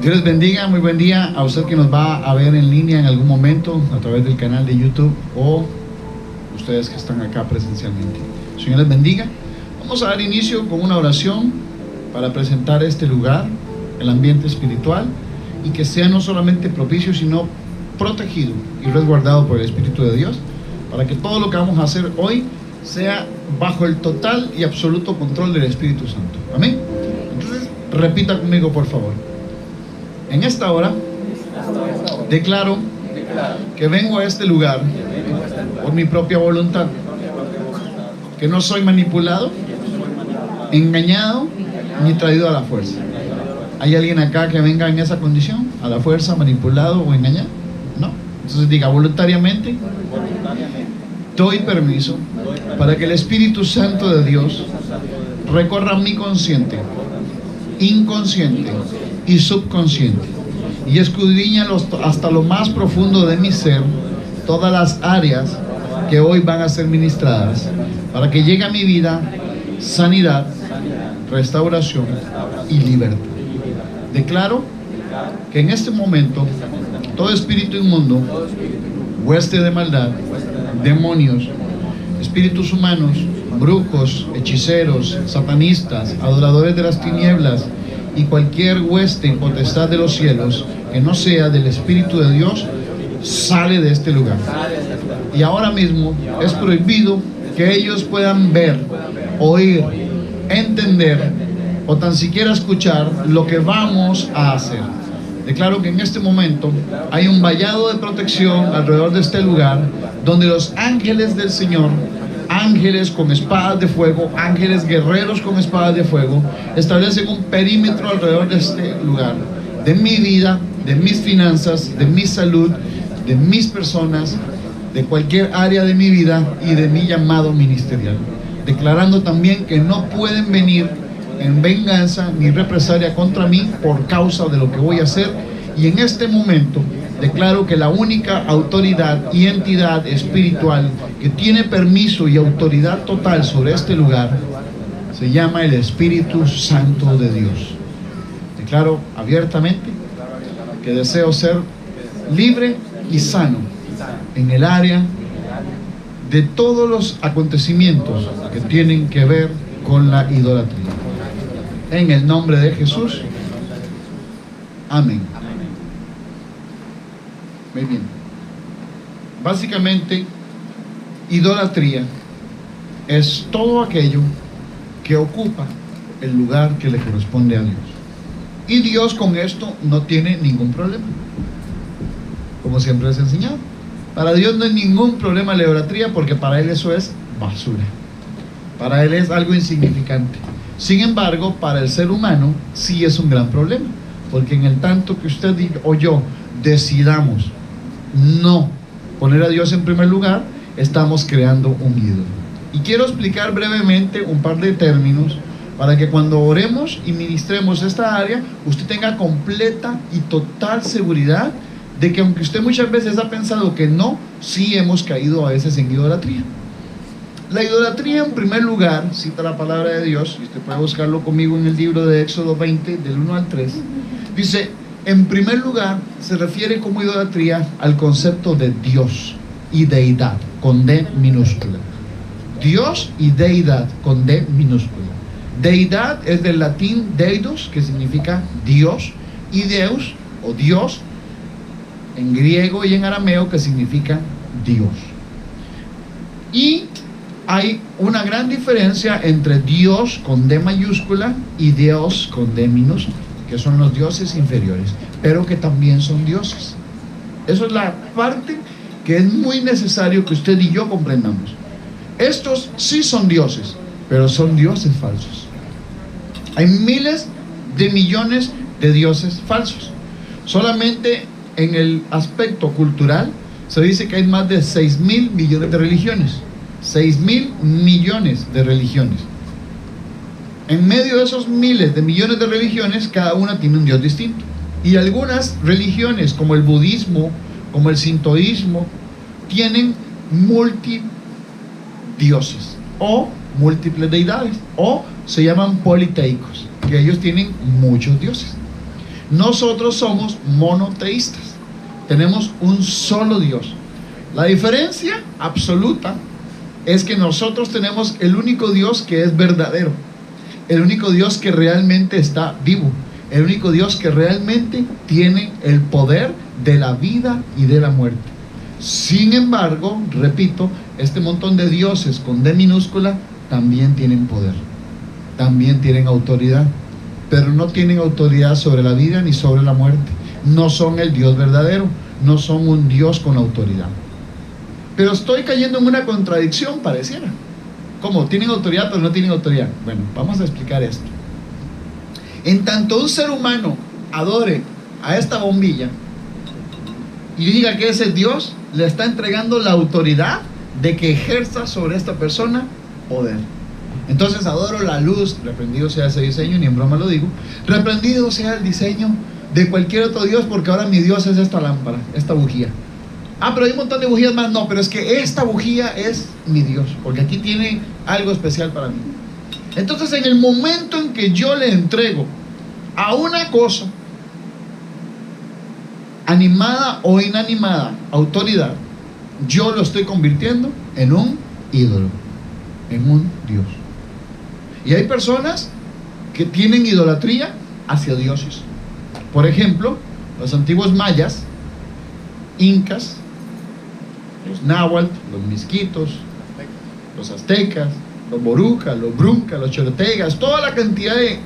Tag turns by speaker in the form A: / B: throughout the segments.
A: Dios les bendiga, muy buen día a usted que nos va a ver en línea en algún momento a través del canal de YouTube o ustedes que están acá presencialmente. Señor les bendiga. Vamos a dar inicio con una oración para presentar este lugar, el ambiente espiritual, y que sea no solamente propicio, sino protegido y resguardado por el Espíritu de Dios, para que todo lo que vamos a hacer hoy sea bajo el total y absoluto control del Espíritu Santo. Amén. Entonces, repita conmigo, por favor. En esta hora declaro que vengo a este lugar por mi propia voluntad, que no soy manipulado, engañado ni traído a la fuerza. ¿Hay alguien acá que venga en esa condición, a la fuerza, manipulado o engañado? No. Entonces diga: voluntariamente doy permiso para que el Espíritu Santo de Dios recorra mi consciente, inconsciente y subconsciente, y escudriña hasta lo más profundo de mi ser todas las áreas que hoy van a ser ministradas, para que llegue a mi vida sanidad, restauración y libertad. Declaro que en este momento todo espíritu inmundo, hueste de maldad, demonios, espíritus humanos, brujos, hechiceros, satanistas, adoradores de las tinieblas y cualquier hueste y potestad de los cielos que no sea del Espíritu de Dios, sale de este lugar. Y ahora mismo es prohibido que ellos puedan ver, oír, entender o tan siquiera escuchar lo que vamos a hacer. Declaro que en este momento hay un vallado de protección alrededor de este lugar, donde los ángeles del Señor, ángeles con espadas de fuego, ángeles guerreros con espadas de fuego, establecen un perímetro alrededor de este lugar, de mi vida, de mis finanzas, de mi salud, de mis personas, de cualquier área de mi vida y de mi llamado ministerial, declarando también que no pueden venir en venganza ni represalia contra mí por causa de lo que voy a hacer. Y en este momento declaro que la única autoridad y entidad espiritual que tiene permiso y autoridad total sobre este lugar se llama el Espíritu Santo de Dios. Declaro abiertamente que deseo ser libre y sano en el área de todos los acontecimientos que tienen que ver con la idolatría. En el nombre de Jesús. Amén. Muy bien. Básicamente, idolatría es todo aquello que ocupa el lugar que le corresponde a Dios. Y Dios con esto no tiene ningún problema. Como siempre les he enseñado, para Dios no hay ningún problema la idolatría, porque para Él eso es basura. Para Él es algo insignificante. Sin embargo, para el ser humano sí es un gran problema, porque en el tanto que usted o yo decidamos no poner a Dios en primer lugar, estamos creando un ídolo. Y quiero explicar brevemente un par de términos para que cuando oremos y ministremos esta área, usted tenga completa y total seguridad de que, aunque usted muchas veces ha pensado que no, sí hemos caído a veces en idolatría. La idolatría, en primer lugar, cita la palabra de Dios, y usted puede buscarlo conmigo en el libro de Éxodo 20, del 1 al 3, dice: en primer lugar, se refiere como idolatría al concepto de Dios y deidad, con D minúscula. Dios y deidad, con D minúscula. Deidad es del latín deidos, que significa Dios, y Deus, o Dios, en griego y en arameo, que significa Dios. Y hay una gran diferencia entre Dios con D mayúscula y Dios con D minúscula, que son los dioses inferiores, pero que también son dioses. Eso es la parte que es muy necesario que usted y yo comprendamos. Estos sí son dioses, pero son dioses falsos. Hay miles de millones de dioses falsos. Solamente en el aspecto cultural se dice que hay más de 6.000 millones de religiones. 6.000 millones de religiones. En medio de esos miles de millones de religiones, cada una tiene un Dios distinto. Y algunas religiones, como el budismo, como el sintoísmo, tienen multidioses o múltiples deidades, o se llaman politeicos, que ellos tienen muchos dioses. Nosotros somos monoteístas. Tenemos un solo Dios. La diferencia absoluta es que nosotros tenemos el único Dios que es verdadero, el único Dios que realmente está vivo, el único Dios que realmente tiene el poder de la vida y de la muerte. Sin embargo, repito, este montón de dioses con D minúscula también tienen poder, también tienen autoridad, pero no tienen autoridad sobre la vida ni sobre la muerte. No son el Dios verdadero, no son un Dios con autoridad. Pero estoy cayendo en una contradicción, pareciera. ¿Cómo? ¿Tienen autoridad pero no tienen autoridad? Bueno, vamos a explicar esto. En tanto un ser humano adore a esta bombilla y diga que ese Dios, le está entregando la autoridad de que ejerza sobre esta persona poder. Entonces adoro la luz, reprendido sea ese diseño, ni en broma lo digo, reprendido sea el diseño de cualquier otro Dios, porque ahora mi Dios es esta lámpara, esta bujía. Ah, pero hay un montón de bujías más. No, pero es que esta bujía es mi Dios, porque aquí tiene algo especial para mí. Entonces, en el momento en que yo le entrego a una cosa, animada o inanimada, autoridad, yo lo estoy convirtiendo en un ídolo, en un Dios. Y hay personas que tienen idolatría hacia dioses. Por ejemplo, los antiguos mayas, incas, los náhuatl, los misquitos, los aztecas, los borucas, los bruncas, los chortegas, toda la cantidad de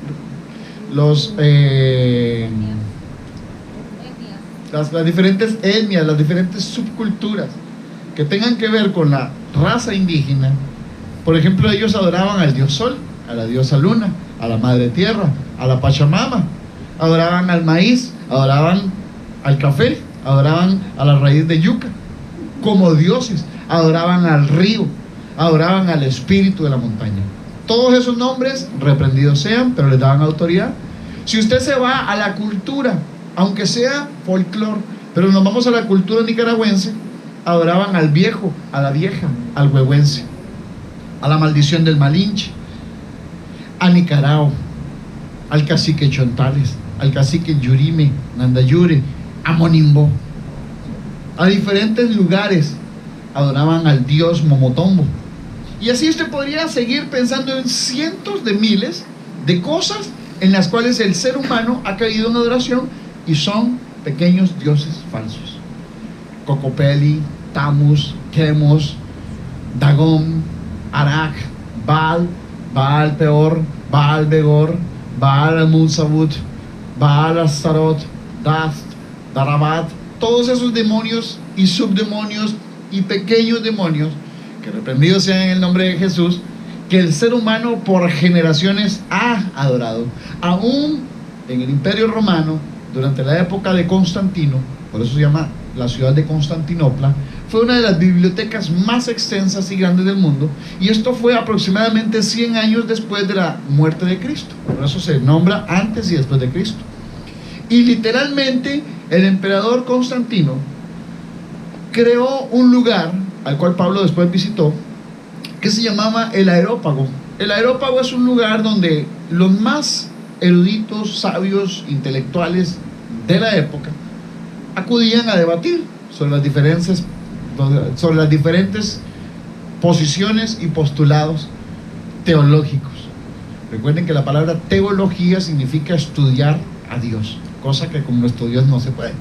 A: las diferentes etnias, las diferentes subculturas que tengan que ver con la raza indígena. Por ejemplo, ellos adoraban al dios sol, a la diosa luna, a la madre tierra, a la pachamama, adoraban al maíz, adoraban al café, adoraban a la raíz de yuca como dioses, adoraban al río, adoraban al espíritu de la montaña. Todos esos nombres reprendidos sean, pero les daban autoridad. Si usted se va a la cultura, aunque sea folclore, pero nos vamos a la cultura nicaragüense, adoraban al viejo, a la vieja, al huehuense, a la maldición del Malinche, a Nicarao, al cacique Chontales, al cacique Yurime, Nandayure, a Monimbo. A diferentes lugares adoraban al dios Momotombo. Y así usted podría seguir pensando en cientos de miles de cosas en las cuales el ser humano ha caído en adoración y son pequeños dioses falsos. Cocopeli, Tamus, Chemos, Dagón, Arak, Baal, Baal Peor, Baal Begor, Baal Amun-Sabut, Baal Astarot, Dast, Darabat, todos esos demonios y subdemonios y pequeños demonios, que reprendidos sean en el nombre de Jesús, que el ser humano por generaciones ha adorado. Aún en el Imperio Romano, durante la época de Constantino, por eso se llama la ciudad de Constantinopla, fue una de las bibliotecas más extensas y grandes del mundo, y esto fue aproximadamente 100 años después de la muerte de Cristo. Por eso se nombra antes y después de Cristo. Y literalmente el emperador Constantino creó un lugar al cual Pablo después visitó, que se llamaba el Areópago. El Areópago es un lugar donde los más eruditos, sabios, intelectuales de la época acudían a debatir sobre las diferentes posiciones y postulados teológicos. Recuerden que la palabra teología significa estudiar a Dios, cosa que con nuestro Dios no se puede.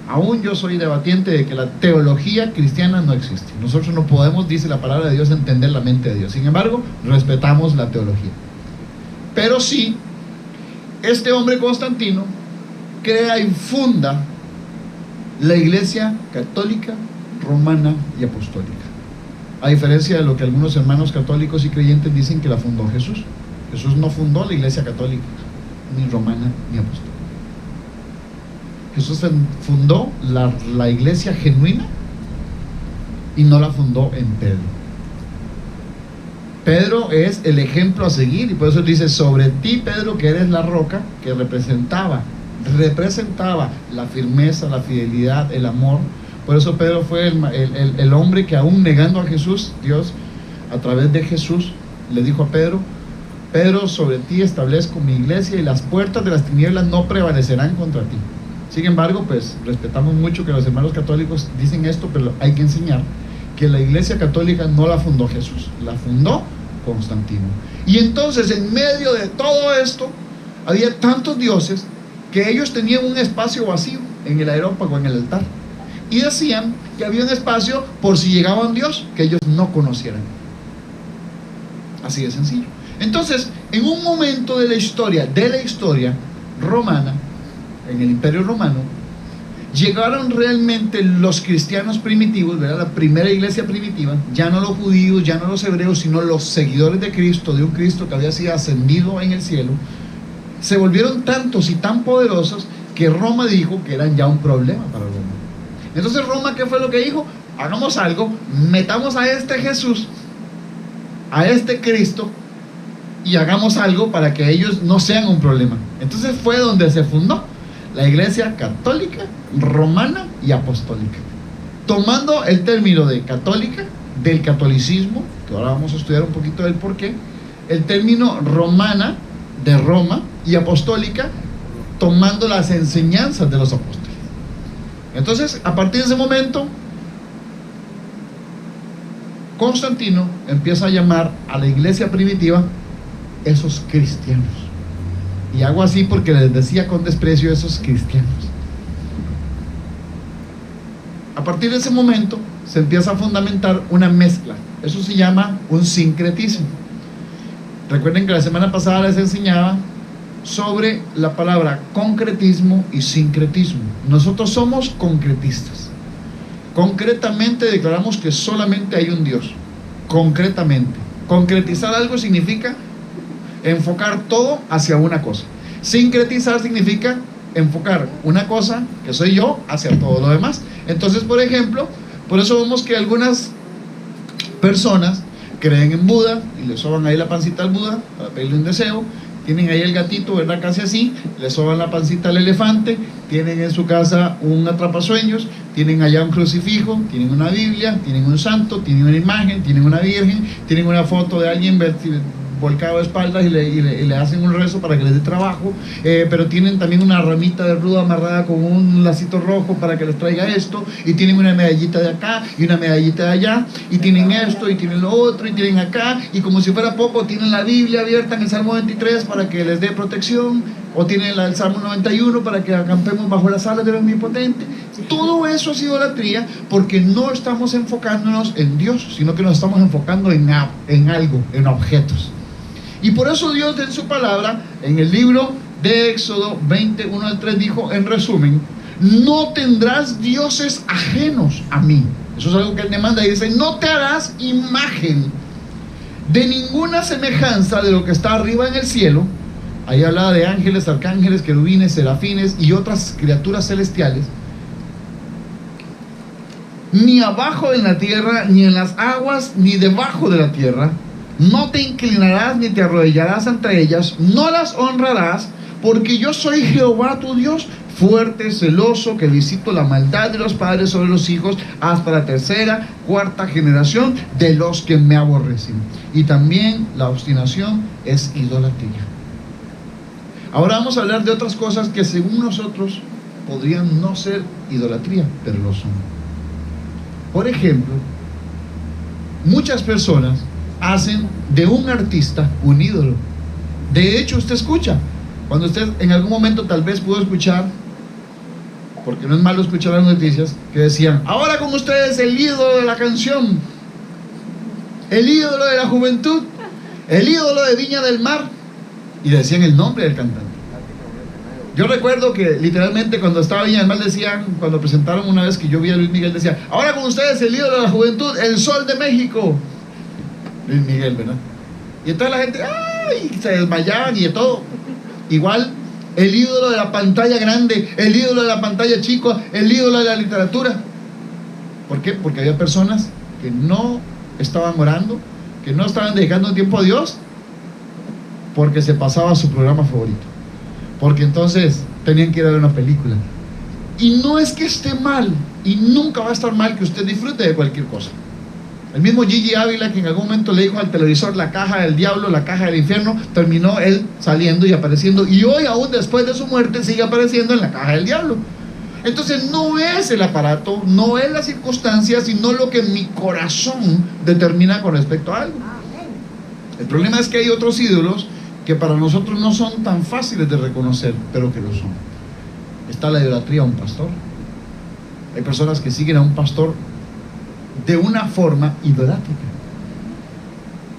A: Aún yo soy debatiente de que la teología cristiana no existe. Nosotros no podemos, dice la palabra de Dios, entender la mente de Dios. Sin embargo, respetamos la teología. Pero sí, este hombre Constantino crea y funda la Iglesia Católica, Romana y Apostólica. A diferencia de lo que algunos hermanos católicos y creyentes dicen que la fundó Jesús. Jesús no fundó la Iglesia Católica, ni romana, ni apostólica. Jesús fundó la iglesia genuina y no la fundó en Pedro. Pedro es el ejemplo a seguir, y por eso dice: sobre ti, Pedro, que eres la roca, que representaba la firmeza, la fidelidad, el amor. Por eso Pedro fue el hombre que, aún negando a Jesús, Dios a través de Jesús le dijo a Pedro: Pedro, sobre ti establezco mi iglesia y las puertas de las tinieblas no prevalecerán contra ti. Sin embargo, pues respetamos mucho que los hermanos católicos dicen esto, pero hay que enseñar que la iglesia católica no la fundó Jesús, la fundó Constantino. Y entonces, en medio de todo esto, había tantos dioses que ellos tenían un espacio vacío en el areópago, en el altar, y decían que había un espacio por si llegaba un Dios que ellos no conocieran. Así de sencillo. Entonces, en un momento de la historia romana, en el Imperio Romano, llegaron realmente los cristianos primitivos, ¿verdad? La primera iglesia primitiva, ya no los judíos, ya no los hebreos, sino los seguidores de Cristo, de un Cristo que había sido ascendido en el cielo. Se volvieron tantos y tan poderosos que Roma dijo que eran ya un problema para Roma. Entonces Roma, ¿qué fue lo que dijo? Hagamos algo, metamos a este Jesús, a este Cristo, y hagamos algo para que ellos no sean un problema. Entonces fue donde se fundó la iglesia católica, romana y apostólica, tomando el término de católica, del catolicismo, que ahora vamos a estudiar un poquito del porqué, el término romana, de Roma, y apostólica, tomando las enseñanzas de los apóstoles. Entonces, a partir de ese momento, Constantino empieza a llamar a la iglesia primitiva esos cristianos. Y hago así porque les decía con desprecio esos cristianos. A partir de ese momento se empieza a fundamentar una mezcla. Eso se llama un sincretismo. Recuerden que la semana pasada les enseñaba sobre la palabra concretismo y sincretismo. Nosotros somos concretistas. Concretamente declaramos que solamente hay un Dios. Concretamente. Concretizar algo significa enfocar todo hacia una cosa. Sincretizar significa enfocar una cosa, que soy yo, hacia todo lo demás. Entonces, por ejemplo, por eso vemos que algunas personas creen en Buda y le soban ahí la pancita al Buda para pedirle un deseo. Tienen ahí el gatito, ¿verdad? Casi así, le soban la pancita al elefante. Tienen en su casa un atrapasueños, tienen allá un crucifijo, tienen una Biblia, tienen un santo, tienen una imagen, tienen una virgen, tienen una foto de alguien volcado de espaldas y le hacen un rezo para que les dé trabajo, pero tienen también una ramita de ruda amarrada con un lacito rojo para que les traiga esto, y tienen una medallita de acá y una medallita de allá, y tienen esto y tienen lo otro y tienen acá, y como si fuera poco tienen la Biblia abierta en el Salmo 23 para que les dé protección, o tienen el Salmo 91 para que acampemos bajo las alas del Omnipotente. Todo eso es idolatría, porque no estamos enfocándonos en Dios, sino que nos estamos enfocando en algo, en objetos. Y por eso Dios en su palabra, en el libro de Éxodo 20, 1 al 3, dijo en resumen: no tendrás dioses ajenos a mí. Eso es algo que él demanda, y dice: no te harás imagen de ninguna semejanza de lo que está arriba en el cielo. Ahí hablaba de ángeles, arcángeles, querubines, serafines y otras criaturas celestiales, ni abajo en la tierra, ni en las aguas, ni debajo de la tierra. No te inclinarás ni te arrodillarás ante ellas, no las honrarás, porque yo soy Jehová tu Dios, fuerte, celoso, que visito la maldad de los padres sobre los hijos hasta la tercera, cuarta generación de los que me aborrecen. Y también la obstinación es idolatría. Ahora vamos a hablar de otras cosas que según nosotros podrían no ser idolatría, pero lo son. Por ejemplo, muchas personas hacen de un artista un ídolo. De hecho, usted escucha, cuando usted en algún momento tal vez pudo escuchar, porque no es malo escuchar las noticias, que decían: ahora con ustedes el ídolo de la canción, el ídolo de la juventud, el ídolo de Viña del Mar, y decían el nombre del cantante. Yo recuerdo que literalmente cuando estaba Viña del Mar decían, cuando presentaron una vez que yo vi a Luis Miguel, decía: ahora con ustedes el ídolo de la juventud, el Sol de México, Luis Miguel, ¿verdad? Y entonces la gente, ¡ay!, se desmayaban y de todo. Igual el ídolo de la pantalla grande, el ídolo de la pantalla chica, el ídolo de la literatura. ¿Por qué? Porque había personas que no estaban orando, que no estaban dedicando tiempo a Dios, porque se pasaba su programa favorito, porque entonces tenían que ir a ver una película. Y no es que esté mal, y nunca va a estar mal que usted disfrute de cualquier cosa. El mismo Gigi Ávila, que en algún momento le dijo al televisor la caja del diablo, la caja del infierno, terminó él saliendo y apareciendo, y hoy, aún después de su muerte, sigue apareciendo en la caja del diablo. Entonces no es el aparato, no es la circunstancia, sino lo que mi corazón determina con respecto a algo. El problema es que hay otros ídolos que para nosotros no son tan fáciles de reconocer, pero que lo son. Está la idolatría a un pastor. Hay personas que siguen a un pastor de una forma idolátrica.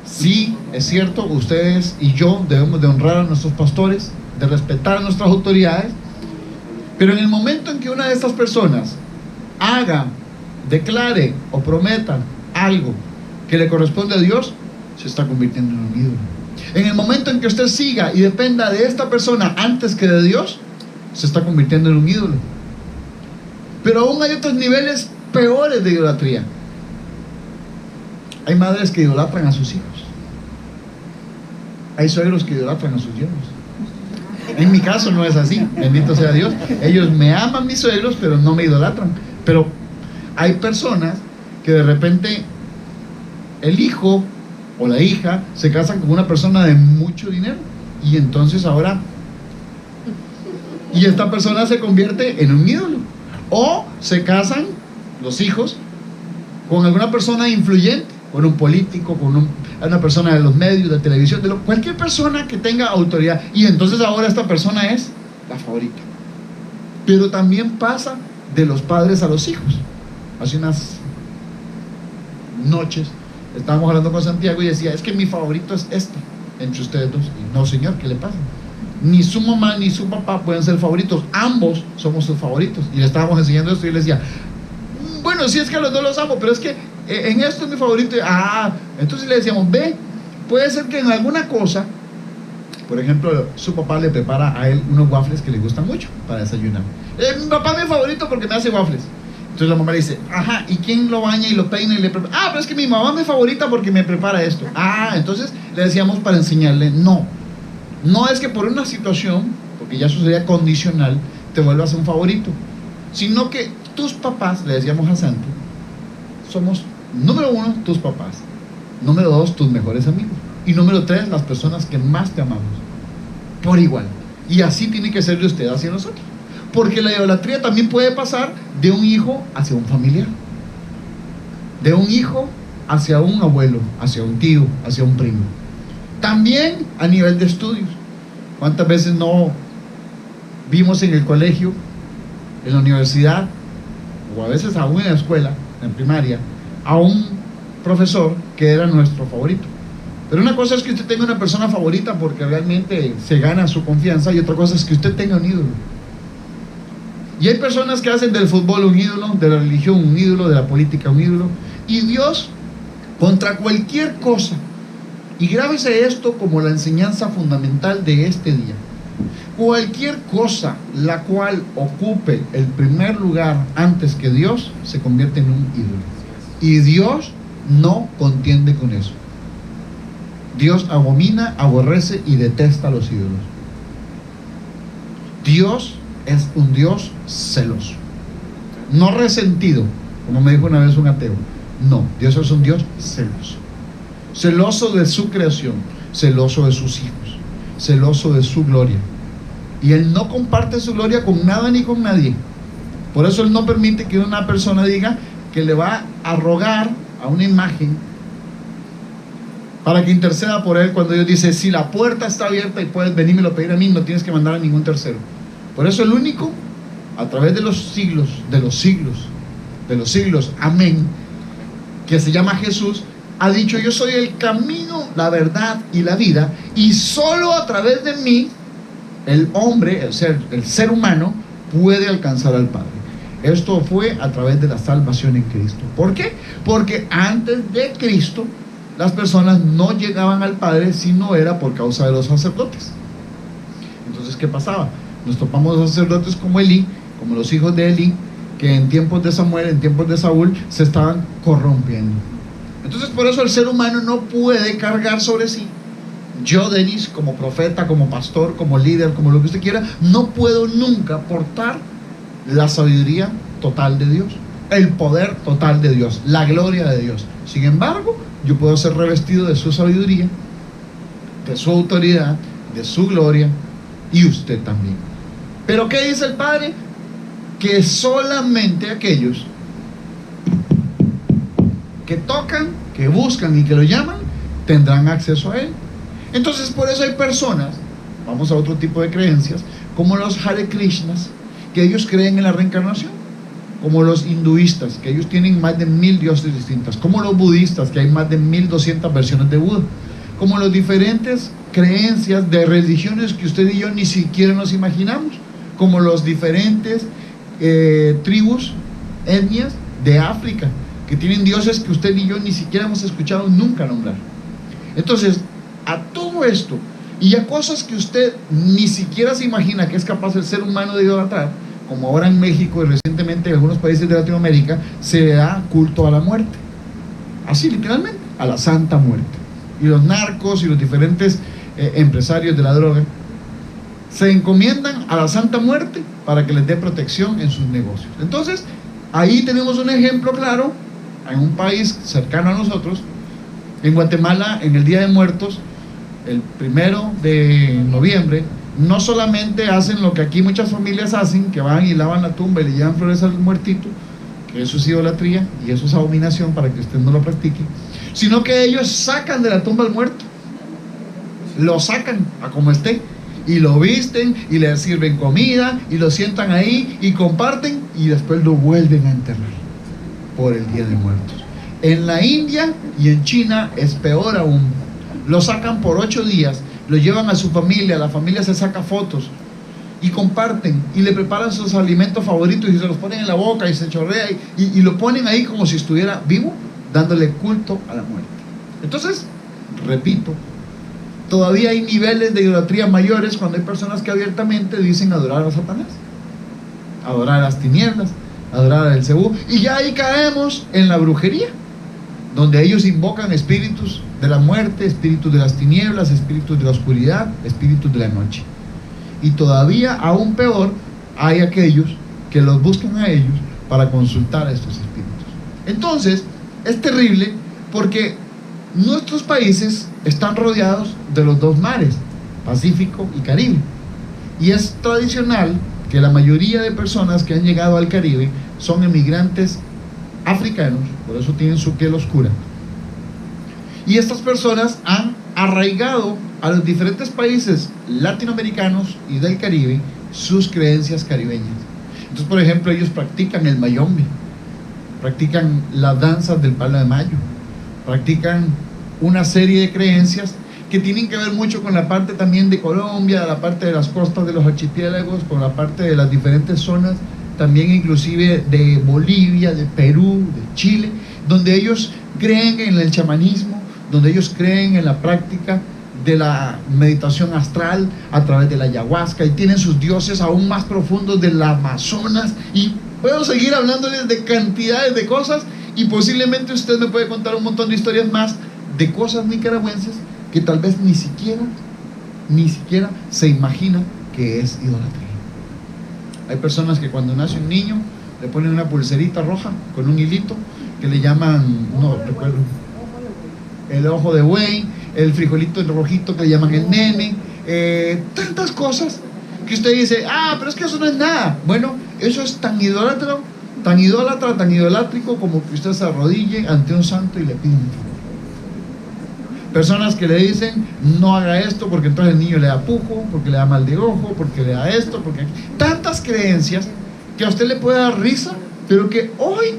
A: Sí, es cierto, ustedes y yo debemos de honrar a nuestros pastores, de respetar a nuestras autoridades, pero en el momento en que una de estas personas haga, declare o prometa algo que le corresponde a Dios, se está convirtiendo en un ídolo. En el momento en que usted siga y dependa de esta persona antes que de Dios, se está convirtiendo en un ídolo. Pero aún hay otros niveles peores de idolatría. Hay madres que idolatran a sus hijos. Hay suegros que idolatran a sus yernos. En mi caso no es así, bendito sea Dios. Ellos me aman, mis suegros, pero no me idolatran. Pero hay personas que de repente el hijo o la hija se casan con una persona de mucho dinero, y entonces ahora esta persona se convierte en un ídolo. O se casan los hijos con alguna persona influyente, con un político, con una persona de los medios, de televisión, cualquier persona que tenga autoridad, y entonces ahora esta persona es la favorita. Pero también pasa de los padres a los hijos. Hace unas noches estábamos hablando con Santiago y decía, es que mi favorito es este entre ustedes dos. Y no, señor, ¿qué le pasa? Ni su mamá ni su papá pueden ser favoritos, ambos somos sus favoritos. Y le estábamos enseñando esto y le decía, bueno, sí, es que a los dos los amo, pero es que en esto es mi favorito. Entonces le decíamos, ve, puede ser que en alguna cosa, por ejemplo, su papá le prepara a él unos waffles que le gustan mucho para desayunar. Mi papá es mi favorito porque me hace waffles. Entonces la mamá le dice, ajá, ¿y quién lo baña y lo peina y le prepara? Pero es que mi mamá es mi favorita porque me prepara esto. Entonces le decíamos para enseñarle, no es que por una situación, porque ya eso sería condicional, te vuelvas un favorito, sino que tus papás, le decíamos a Santi, somos, número uno, tus papás, número dos, tus mejores amigos, y número tres, las personas que más te amamos, por igual. Y así tiene que ser de usted hacia nosotros, porque la idolatría también puede pasar de un hijo hacia un familiar, de un hijo hacia un abuelo, hacia un tío, hacia un primo. También a nivel de estudios. ¿Cuántas veces no vimos en el colegio, en la universidad, o a veces aún en la escuela, en primaria, a un profesor que era nuestro favorito? Pero una cosa es que usted tenga una persona favorita porque realmente se gana su confianza, y otra cosa es que usted tenga un ídolo. Y hay personas que hacen del fútbol un ídolo, de la religión un ídolo, de la política un ídolo, y Dios, contra cualquier cosa, y grábese esto como la enseñanza fundamental de este día, cualquier cosa la cual ocupe el primer lugar antes que Dios se convierte en un ídolo, y Dios no contiende con eso. Dios abomina, aborrece y detesta a los ídolos. Dios es un Dios celoso, no resentido, como me dijo una vez un ateo. No, Dios es un Dios celoso, celoso de su creación, celoso de sus hijos, celoso de su gloria, y Él no comparte su gloria con nada ni con nadie. Por eso Él no permite que una persona diga que le va a rogar a una imagen para que interceda por él, cuando Dios dice, si la puerta está abierta y puedes venírmelo a pedir a mí, no tienes que mandar a ningún tercero. Por eso el único, a través de los siglos, de los siglos, amén, que se llama Jesús, ha dicho, yo soy el camino, la verdad y la vida, y solo a través de mí el hombre, el ser humano, puede alcanzar al Padre. Esto fue a través de la salvación en Cristo. ¿Por qué? Porque antes de Cristo las personas no llegaban al Padre si no era por causa de los sacerdotes. Entonces, ¿qué pasaba? Nos topamos los sacerdotes como Elí, como los hijos de Elí, que en tiempos de Samuel, en tiempos de Saúl, se estaban corrompiendo. Entonces, por eso el ser humano no puede cargar sobre sí. Yo, Denis, como profeta, como pastor, como líder, como lo que usted quiera, no puedo nunca portar la sabiduría total de Dios. el poder total de Dios, la gloria de Dios. Sin embargo, yo puedo ser revestido de su sabiduría, de su autoridad, de su gloria, y usted también. Pero ¿qué dice el Padre? Que solamente aquellos que tocan, que buscan y que lo llaman, tendrán acceso a Él. Entonces, por eso hay personas, vamos a otro tipo de creencias, como los Hare Krishnas, que ellos creen en la reencarnación, como los hinduistas, que ellos tienen más de 1000 dioses distintos, como los budistas, que hay más de 1200 versiones de Buda, como las diferentes creencias de religiones que usted y yo ni siquiera nos imaginamos, como los diferentes tribus, etnias de África, que tienen dioses que usted y yo ni siquiera hemos escuchado nunca nombrar. Entonces, a todo esto y a cosas que usted ni siquiera se imagina que es capaz el ser humano de idolatrar, como ahora en México y recientemente en algunos países de Latinoamérica, se le da culto a la muerte, así literalmente, a la santa muerte. Y los narcos y los diferentes empresarios de la droga se encomiendan a la santa muerte para que les dé protección en sus negocios. Entonces, ahí tenemos un ejemplo claro, en un país cercano a nosotros, en Guatemala, en el Día de Muertos, el 1 de noviembre, no solamente hacen lo que aquí muchas familias hacen, que van y lavan la tumba y le llevan flores al muertito, que eso es idolatría y eso es abominación para que usted no lo practique, sino que ellos sacan de la tumba al muerto, lo sacan a como esté, y lo visten y le sirven comida y lo sientan ahí y comparten y después lo vuelven a enterrar por el Día de Muertos. En la India y en China es peor aún, lo sacan por 8 días, lo llevan a su familia, la familia se saca fotos y comparten y le preparan sus alimentos favoritos y se los ponen en la boca y se chorrea y lo ponen ahí como si estuviera vivo, dándole culto a la muerte. Entonces, repito, todavía hay niveles de idolatría mayores cuando hay personas que abiertamente dicen adorar a Satanás, adorar a las tinieblas, adorar al Belcebú, y ya ahí caemos en la brujería, donde ellos invocan espíritus de la muerte, espíritus de las tinieblas, espíritus de la oscuridad, espíritus de la noche. Y todavía, aún peor, hay aquellos que los buscan a ellos para consultar a estos espíritus. Entonces, es terrible porque nuestros países están rodeados de los 2 mares, Pacífico y Caribe. Y es tradicional que la mayoría de personas que han llegado al Caribe son emigrantes africanos, por eso tienen su piel oscura. Y estas personas han arraigado a los diferentes países latinoamericanos y del Caribe sus creencias caribeñas. Entonces, por ejemplo, ellos practican el mayombe, practican las danzas del Palo de Mayo, practican una serie de creencias que tienen que ver mucho con la parte también de Colombia, la parte de las costas de los archipiélagos, con la parte de las diferentes zonas, también inclusive de Bolivia, de Perú, de Chile, donde ellos creen en el chamanismo, donde ellos creen en la práctica de la meditación astral a través de la ayahuasca, y tienen sus dioses aún más profundos del Amazonas, y puedo seguir hablándoles de cantidades de cosas, y posiblemente usted me puede contar un montón de historias más de cosas nicaragüenses que tal vez ni siquiera se imagina que es idolatría. Hay personas que cuando nace un niño le ponen una pulserita roja con un hilito que le llaman, no recuerdo, el ojo de buey, el frijolito rojito que le llaman el nene, tantas cosas que usted dice, pero es que eso no es nada. Bueno, eso es tan idolátrico, tan idolátrico como que usted se arrodille ante un santo y le pide un favor. Personas que le dicen, no haga esto porque entonces el niño le da pujo, porque le da mal de ojo, porque le da esto, porque tantas creencias que a usted le puede dar risa, pero que hoy,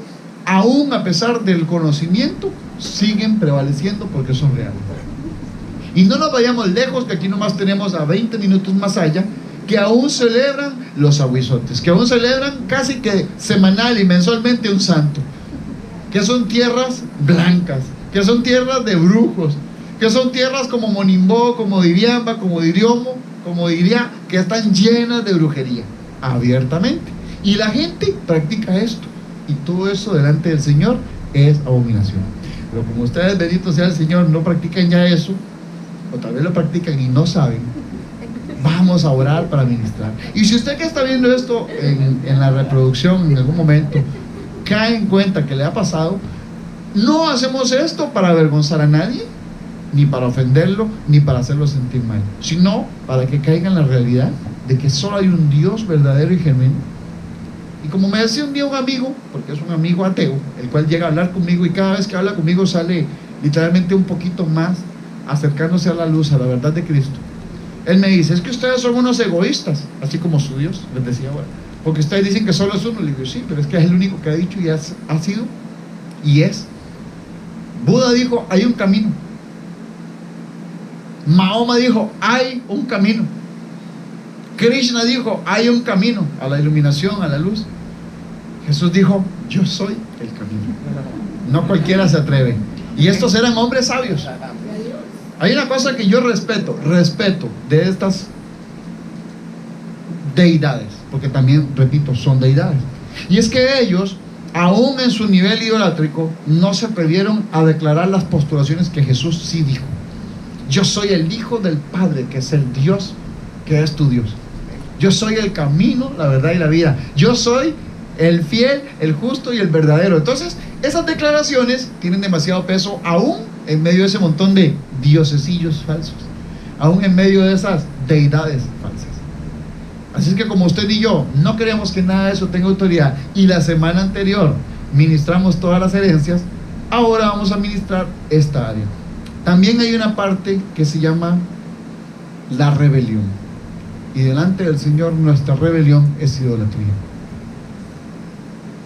A: aún a pesar del conocimiento, siguen prevaleciendo porque son reales. Y no nos vayamos lejos, que aquí nomás tenemos a 20 minutos más allá, que aún celebran los aguizotes, que aún celebran casi que semanal y mensualmente un santo, que son tierras blancas, que son tierras de brujos, que son tierras como Monimbó, como Diriamba, como Diriomo, como Diría, que están llenas de brujería, abiertamente. Y la gente practica esto, y todo eso delante del Señor es abominación. Pero como ustedes, bendito sea el Señor, no practican ya eso, o tal vez lo practican y no saben, vamos a orar para ministrar. Y si usted que está viendo esto en la reproducción en algún momento cae en cuenta que le ha pasado, no hacemos esto para avergonzar a nadie, ni para ofenderlo, ni para hacerlo sentir mal, sino para que caiga en la realidad de que solo hay un Dios verdadero y genuino. Y como me decía un día un amigo, porque es un amigo ateo, el cual llega a hablar conmigo y cada vez que habla conmigo sale literalmente un poquito más acercándose a la luz, a la verdad de Cristo. Él me dice, es que ustedes son unos egoístas, así como su Dios, les decía ahora, porque ustedes dicen que solo es uno. Le digo, sí, pero es que es el único que ha dicho y ha sido y es. Buda dijo, hay un camino. Mahoma dijo, hay un camino. Krishna dijo, hay un camino a la iluminación, a la luz. Jesús dijo, yo soy el camino. No cualquiera se atreve. Y estos eran hombres sabios. Hay una cosa que yo respeto de estas deidades, porque también, repito, son deidades. Y es que ellos, aún en su nivel idolátrico, no se atrevieron a declarar las postulaciones que Jesús sí dijo. Yo soy el Hijo del Padre, que es el Dios, que es tu Dios. Yo soy el camino, la verdad y la vida. Yo soy el fiel, el justo y el verdadero. Entonces, esas declaraciones tienen demasiado peso, aún en medio de ese montón de diosesillos falsos, aún en medio de esas deidades falsas. Así es que como usted y yo no queremos que nada de eso tenga autoridad, y la semana anterior ministramos todas las herencias, ahora vamos a ministrar esta área. También hay una parte que se llama la rebelión, y delante del Señor nuestra rebelión es idolatría.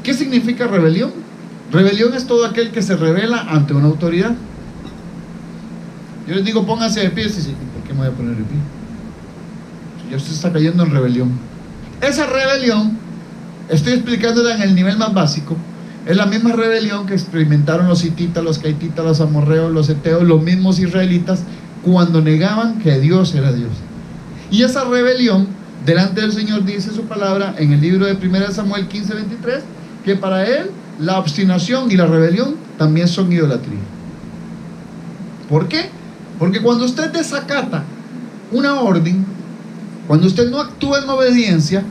A: ¿Qué significa rebelión? Rebelión es todo aquel que se rebela ante una autoridad. Yo les digo, pónganse de pie. Sí, ¿por qué me voy a poner de pie? Si ya usted está cayendo en rebelión. Esa rebelión, estoy explicándola en el nivel más básico, es la misma rebelión que experimentaron los hititas, los caititas, los amorreos, los heteos, los mismos israelitas, cuando negaban que Dios era Dios. Y esa rebelión, delante del Señor, dice su palabra en el libro de 1 Samuel 15:23, que para él la obstinación y la rebelión también son idolatría. ¿Por qué? Porque cuando usted desacata una orden, cuando usted no actúa en obediencia,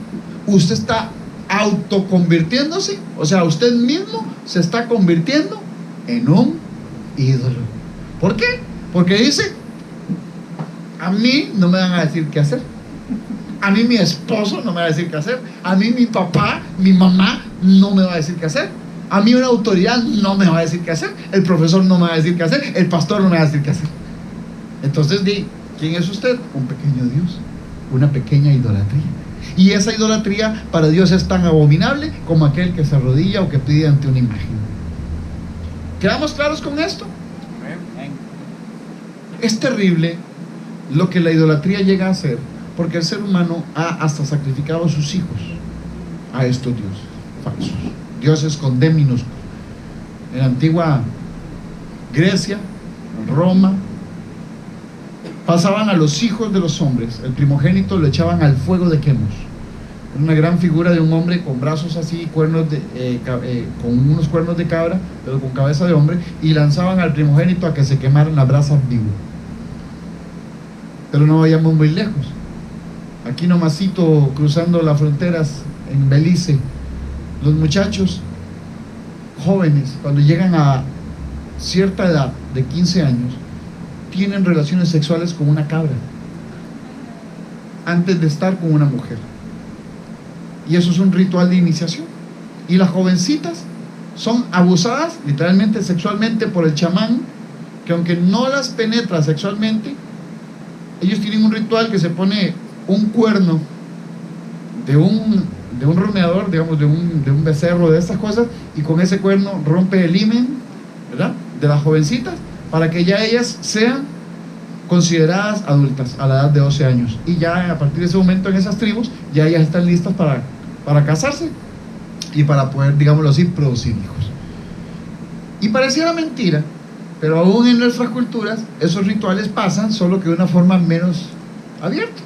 A: usted está autoconvirtiéndose, o sea, usted mismo se está convirtiendo en un ídolo. ¿Por qué? Porque dice, a mí no me van a decir qué hacer, a mí mi esposo no me va a decir qué hacer, a mí mi papá, mi mamá no me va a decir qué hacer, a mí una autoridad no me va a decir qué hacer, el profesor no me va a decir qué hacer, el pastor no me va a decir qué hacer. Entonces di, ¿quién es usted? Un pequeño Dios, una pequeña idolatría. Y esa idolatría para Dios es tan abominable como aquel que se arrodilla o que pide ante una imagen. ¿Quedamos claros con esto? Es terrible lo que la idolatría llega a hacer, porque el ser humano ha hasta sacrificado a sus hijos a estos dioses falsos, dioses con D minúsculo. En la antigua Grecia, en Roma, pasaban a los hijos de los hombres, el primogénito lo echaban al fuego de Quemos. Una gran figura de un hombre con brazos así, cuernos con unos cuernos de cabra, pero con cabeza de hombre, y lanzaban al primogénito a que se quemaran las brasas vivo. Pero no vayamos muy lejos. Aquí nomasito, cruzando las fronteras en Belice, los muchachos jóvenes, cuando llegan a cierta edad de 15 años, tienen relaciones sexuales con una cabra antes de estar con una mujer. Y eso es un ritual de iniciación. Y las jovencitas son abusadas literalmente sexualmente por el chamán, que aunque no las penetra sexualmente, ellos tienen un ritual que se pone un cuerno de un rumiador, digamos, de un becerro, de estas cosas, y con ese cuerno rompe el himen, ¿verdad?, de las jovencitas, para que ya ellas sean consideradas adultas a la edad de 12 años. Y ya a partir de ese momento en esas tribus, ya ellas están listas para casarse y para poder, digámoslo así, producir hijos. Y pareciera mentira, pero aún en nuestras culturas esos rituales pasan, solo que de una forma menos abierta.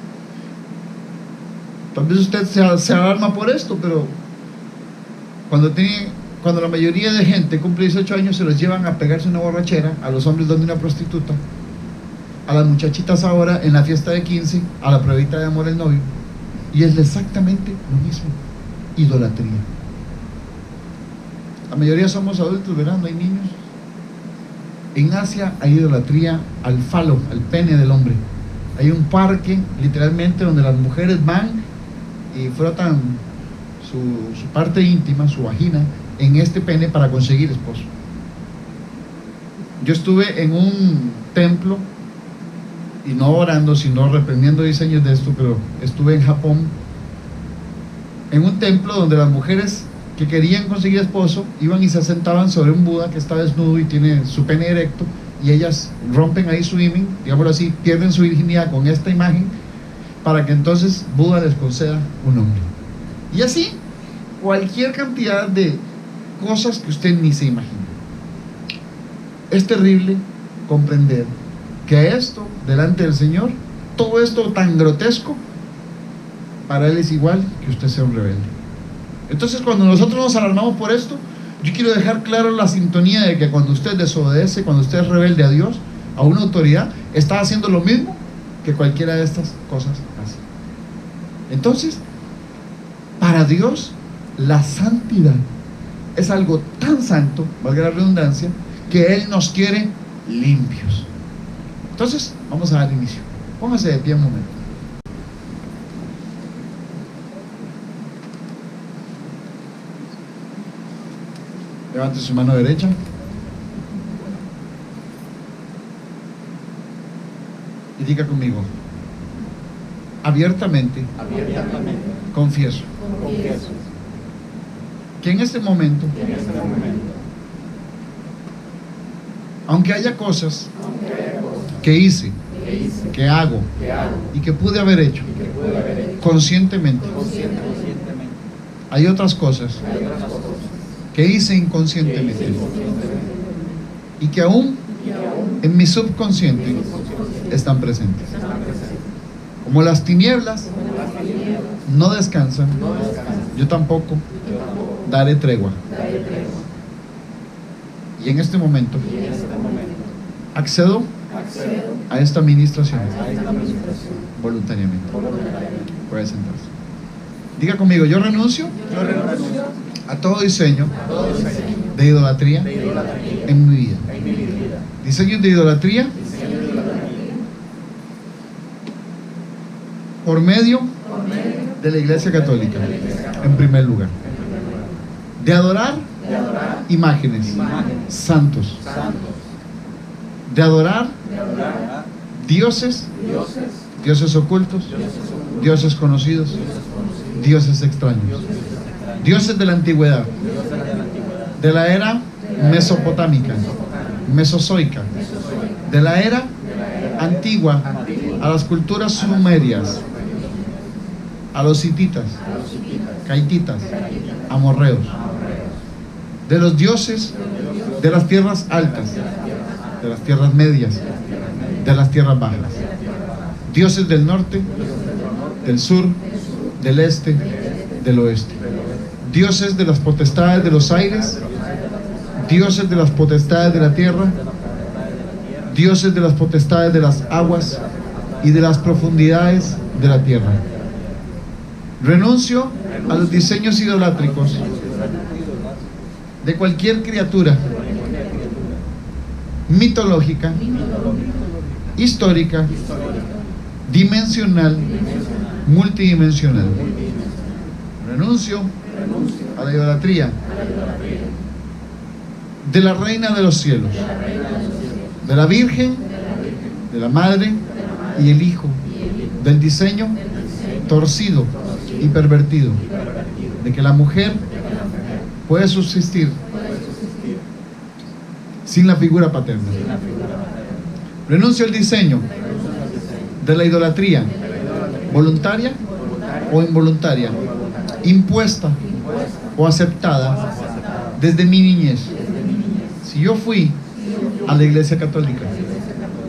A: Tal vez usted se alarma por esto, pero cuando la mayoría de gente cumple 18 años, se los llevan a pegarse una borrachera, a los hombres donde una prostituta, a las muchachitas ahora en la fiesta de 15, a la pruebita de amor el novio, y es exactamente lo mismo: idolatría. La mayoría somos adultos, ¿verdad? No hay niños. En Asia hay idolatría al falo, al pene del hombre. Hay un parque, literalmente, donde las mujeres van y frotan su parte íntima, su vagina, en este pene para conseguir esposo. Yo estuve en un templo, y no orando, sino reprendiendo diseños de esto, pero estuve en Japón, en un templo donde las mujeres que querían conseguir esposo iban y se sentaban sobre un Buda que está desnudo y tiene su pene erecto, y ellas rompen ahí su imagen, digámoslo así, pierden su virginidad con esta imagen, para que entonces Buda les conceda un hombre. Y así, cualquier cantidad de cosas que usted ni se imagina. Es terrible comprender que esto, delante del Señor, todo esto tan grotesco, para Él es igual que usted sea un rebelde. Entonces, cuando nosotros nos alarmamos por esto, yo quiero dejar claro la sintonía de que cuando usted desobedece, cuando usted es rebelde a Dios, a una autoridad, está haciendo lo mismo que cualquiera de estas cosas hace. Entonces, para Dios, la santidad es algo tan santo, valga la redundancia, que Él nos quiere limpios. Entonces, vamos a dar inicio. Póngase de pie un momento. Levante su mano derecha. Y diga conmigo: abiertamente, confieso que en este momento, aunque haya cosas que hice, que hago y que pude haber hecho conscientemente, hay otras cosas que hice inconscientemente y que aún en mi subconsciente están presentes. Como las tinieblas no descansan, yo tampoco daré tregua. Y en este momento accedo a esta administración voluntariamente. Puede sentarse. Diga conmigo: yo renuncio a todo diseño de idolatría en mi vida. Diseños de idolatría por medio de la Iglesia Católica, en primer lugar. De adorar imágenes, santos. De adorar dioses, dioses ocultos, dioses conocidos, dioses extraños, dioses de la antigüedad, de la era mesopotámica, mesozoica, de la era antigua, a las culturas sumerias, a los hititas, caititas, amorreos, de los dioses de las tierras altas, de las tierras medias, de las tierras bajas, dioses del norte, del sur, del este, del oeste, dioses de las potestades de los aires, dioses de las potestades de la tierra, dioses de las potestades de las aguas y de las profundidades de la tierra. Renuncio a los diseños idolátricos de cualquier criatura mitológica, histórica, dimensional, multidimensional. Renuncio a la idolatría de la Reina de los Cielos, de la Virgen, de la Madre y el Hijo, del diseño torcido y pervertido de que la mujer puede subsistir sin la figura paterna. Renuncio al diseño de la idolatría voluntaria o involuntaria, impuesta o aceptada desde mi niñez. Si yo fui a la Iglesia Católica,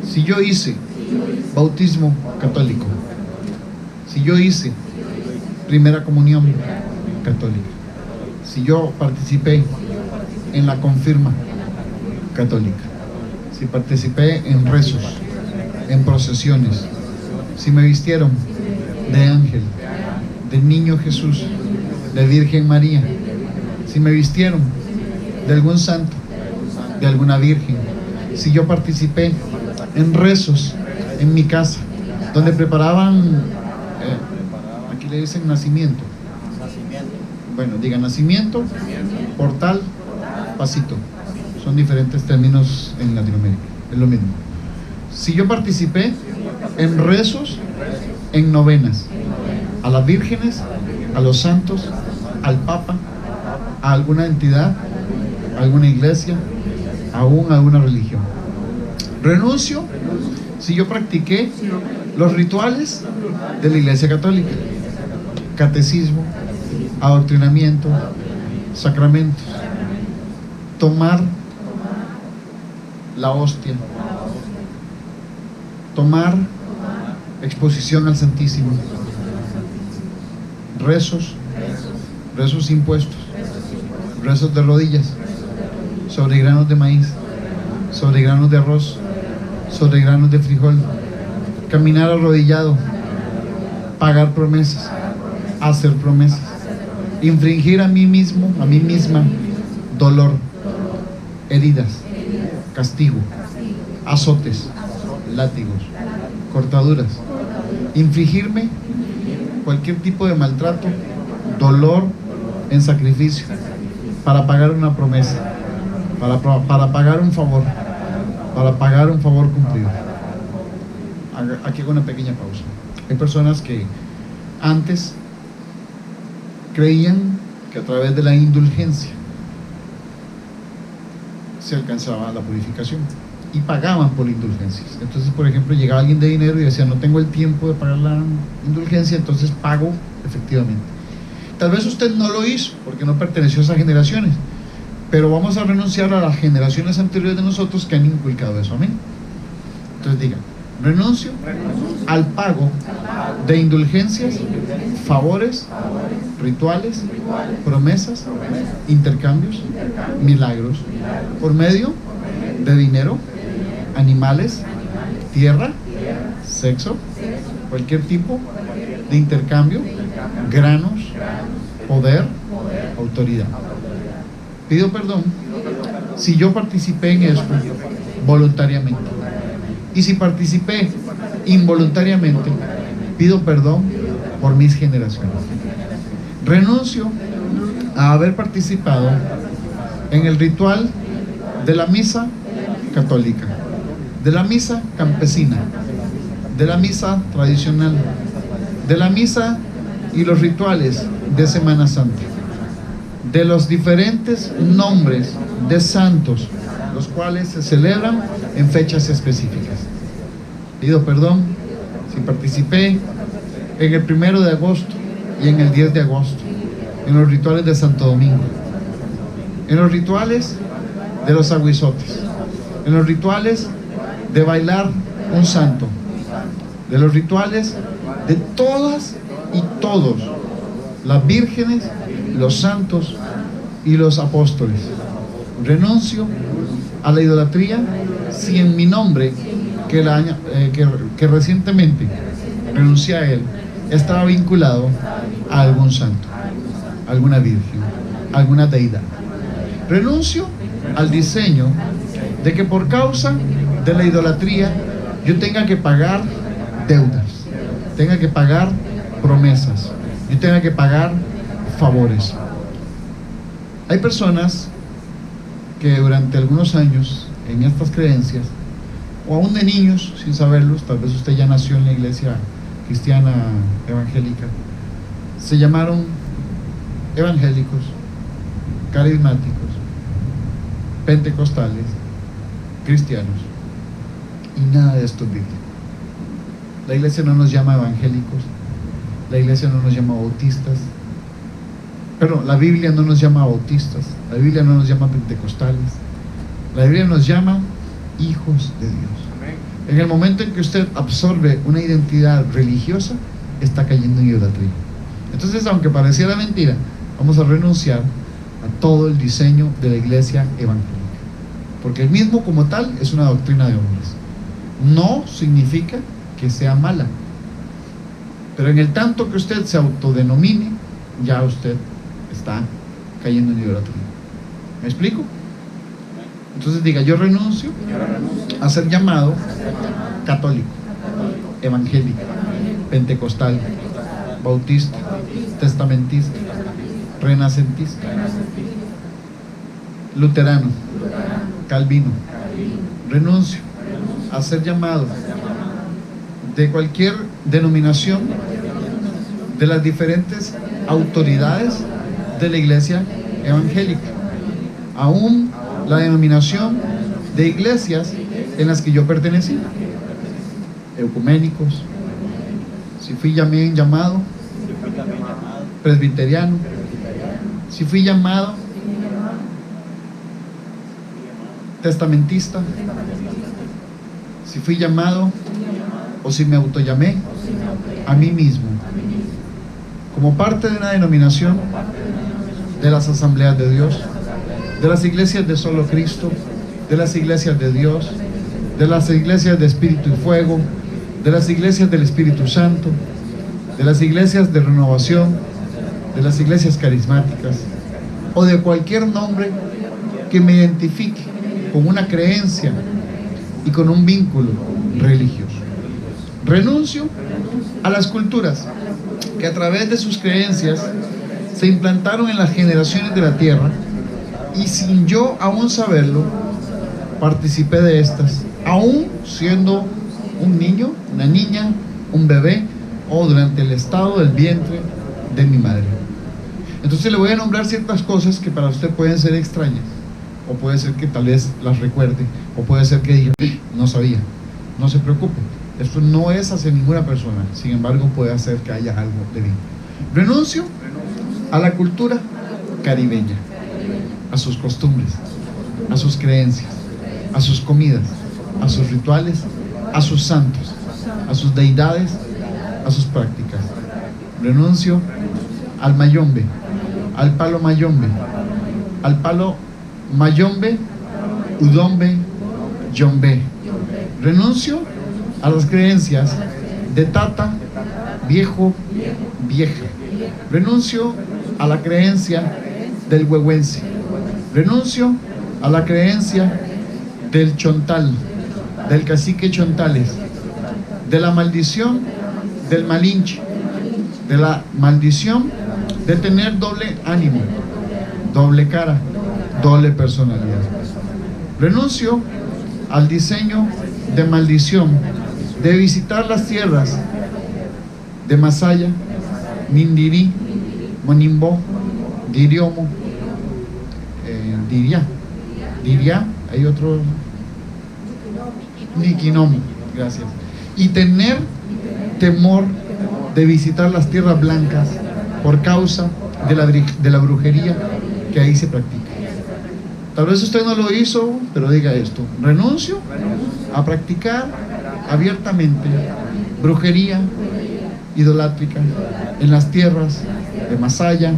A: si yo hice bautismo católico, si yo hice primera comunión católica, si yo participé en la confirma católica, si participé en rezos, en procesiones, si me vistieron de ángel, de niño Jesús, de Virgen María, si me vistieron de algún santo, de alguna virgen, si yo participé en rezos en mi casa, donde preparaban, aquí le dicen nacimiento, bueno, diga nacimiento, portal, pasito, son diferentes términos en Latinoamérica, es lo mismo. Si yo participé en rezos, en novenas, a las vírgenes, a los santos, al Papa, a alguna entidad, a alguna iglesia, aún a alguna religión. Renuncio si yo practiqué los rituales de la Iglesia Católica, catecismo, adoctrinamiento, sacramentos, tomar la hostia, tomar exposición al Santísimo, rezos impuestos, rezos de rodillas, sobre granos de maíz, sobre granos de arroz, sobre granos de frijol, caminar arrodillado, pagar promesas, hacer promesas, infringir a mí mismo, a mí misma, dolor, heridas, castigo, azotes, látigos, cortaduras, infligirme cualquier tipo de maltrato, dolor en sacrificio, para pagar una promesa, para pagar un favor, para pagar un favor cumplido. Aquí hago una pequeña pausa. Hay personas que antes creían que a través de la indulgencia se alcanzaba la purificación y pagaban por indulgencias. Entonces, por ejemplo, llegaba alguien de dinero y decía: no tengo el tiempo de pagar la indulgencia, entonces pago efectivamente. Tal vez usted no lo hizo porque no perteneció a esas generaciones, pero vamos a renunciar a las generaciones anteriores de nosotros que han inculcado eso. Amén. Entonces diga: renuncio al pago de indulgencias, favores, rituales, promesas, intercambios, milagros, por medio de dinero, animales, tierra, sexo, cualquier tipo de intercambio, granos, poder, autoridad. Pido perdón si yo participé en esto voluntariamente. Y si participé involuntariamente, pido perdón por mis generaciones. Renuncio a haber participado en el ritual de la misa católica, de la misa campesina, de la misa tradicional, de la misa y los rituales de Semana Santa, de los diferentes nombres de santos, los cuales se celebran en fechas específicas. Pido perdón si participé en el 1 de agosto y en el 10 de agosto, en los rituales de Santo Domingo, en los rituales de los aguizotes, en los rituales de bailar un santo, de los rituales de todas y todos, las vírgenes, los santos y los apóstoles. Renuncio a la idolatría si en mi nombre, que recientemente renuncié a él, estaba vinculado a algún santo, a alguna virgen, a alguna deidad. Renuncio al diseño de que por causa de la idolatría yo tenga que pagar deudas, tenga que pagar promesas, yo tenga que pagar favores. Hay personas que durante algunos años en estas creencias, o aún de niños sin saberlos, tal vez usted ya nació en la iglesia cristiana evangélica, se llamaron evangélicos, carismáticos, pentecostales, cristianos, y nada de esto es bíblico. La iglesia no nos llama evangélicos, la iglesia no nos llama bautistas, pero la Biblia no nos llama bautistas, la Biblia no nos llama pentecostales, la Biblia nos llama hijos de Dios. En el momento en que usted absorbe una identidad religiosa, está cayendo en idolatría. Entonces, aunque pareciera mentira, vamos a renunciar a todo el diseño de la iglesia evangélica, porque el mismo como tal es una doctrina de hombres. No significa que sea mala, pero en el tanto que usted se autodenomine, ya usted está cayendo en idolatría. ¿Me explico? Entonces diga, yo renuncio a ser llamado católico, evangélico, pentecostal, bautista, testamentista, renacentista, luterano, calvino. Renuncio a ser llamado de cualquier denominación de las diferentes autoridades de la iglesia evangélica, aún la denominación de iglesias en las que yo pertenecí, ecuménicos, si fui llamado presbiteriano, si fui llamado testamentista, si fui llamado o si me autollamé a mí mismo como parte de una denominación de las asambleas de Dios, de las iglesias de solo Cristo, de las iglesias de Dios, de las iglesias de Espíritu y Fuego, de las iglesias del Espíritu Santo, de las iglesias de renovación, de las iglesias carismáticas, o de cualquier nombre que me identifique con una creencia y con un vínculo religioso. Renuncio a las culturas que a través de sus creencias se implantaron en las generaciones de la tierra y sin yo aún saberlo, participé de estas, aún siendo un niño, una niña, un bebé o durante el estado del vientre de mi madre. Entonces le voy a nombrar ciertas cosas que para usted pueden ser extrañas, o puede ser que tal vez las recuerde, o puede ser que diga, no sabía. No se preocupe, esto no es hacia ninguna persona, sin embargo puede hacer que haya algo de mí. Renuncio a la cultura caribeña, a sus costumbres, a sus creencias, a sus comidas, a sus rituales, a sus santos, a sus deidades, a sus prácticas. Renuncio al mayombe, al palo mayombe, udombe, yombe. Renuncio a las creencias de tata, viejo, vieja. Renuncio a la creencia del huehuense. Renuncio a la creencia del chontal, del cacique chontales, de la maldición del malinche, de la maldición de tener doble ánimo, doble cara, doble personalidad. Renuncio al diseño de maldición de visitar las tierras de Masaya, Nindirí, Monimbo, Diriomo, Diria, hay otro, Niquinomo, gracias. Y tener temor de visitar las tierras blancas por causa de la brujería que ahí se practica. Tal vez usted no lo hizo, pero diga esto: renuncio a practicar abiertamente brujería idolátrica en las tierras de Masaya,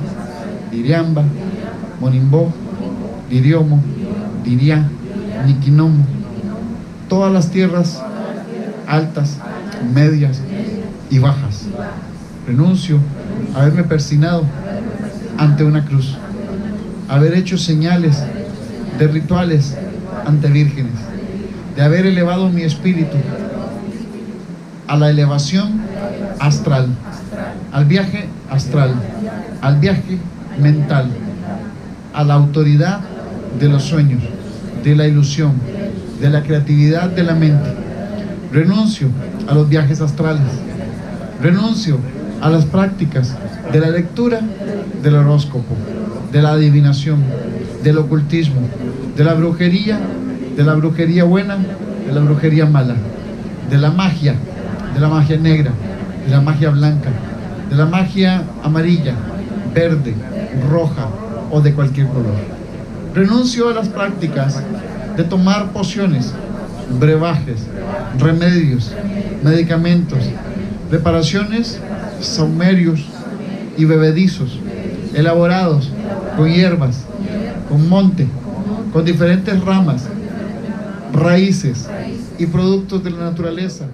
A: Diriamba, Monimbo, Diriomo, Diria, Niquinomo, todas las tierras altas, medias y bajas. Renuncio a haberme persinado ante una cruz, a haber hecho señales de rituales ante vírgenes, de haber elevado mi espíritu a la elevación astral, al viaje astral, al viaje mental, a la autoridad de los sueños, de la ilusión, de la creatividad de la mente. Renuncio a los viajes astrales, renuncio a las prácticas de la lectura del horóscopo, de la adivinación, del ocultismo, de la brujería buena, de la brujería mala, de la magia negra, de la magia blanca, de la magia amarilla, verde, roja o de cualquier color. Renuncio a las prácticas de tomar pociones, brebajes, remedios, medicamentos, preparaciones, saumerios y bebedizos elaborados con hierbas, con monte, con diferentes ramas, raíces y productos de la naturaleza.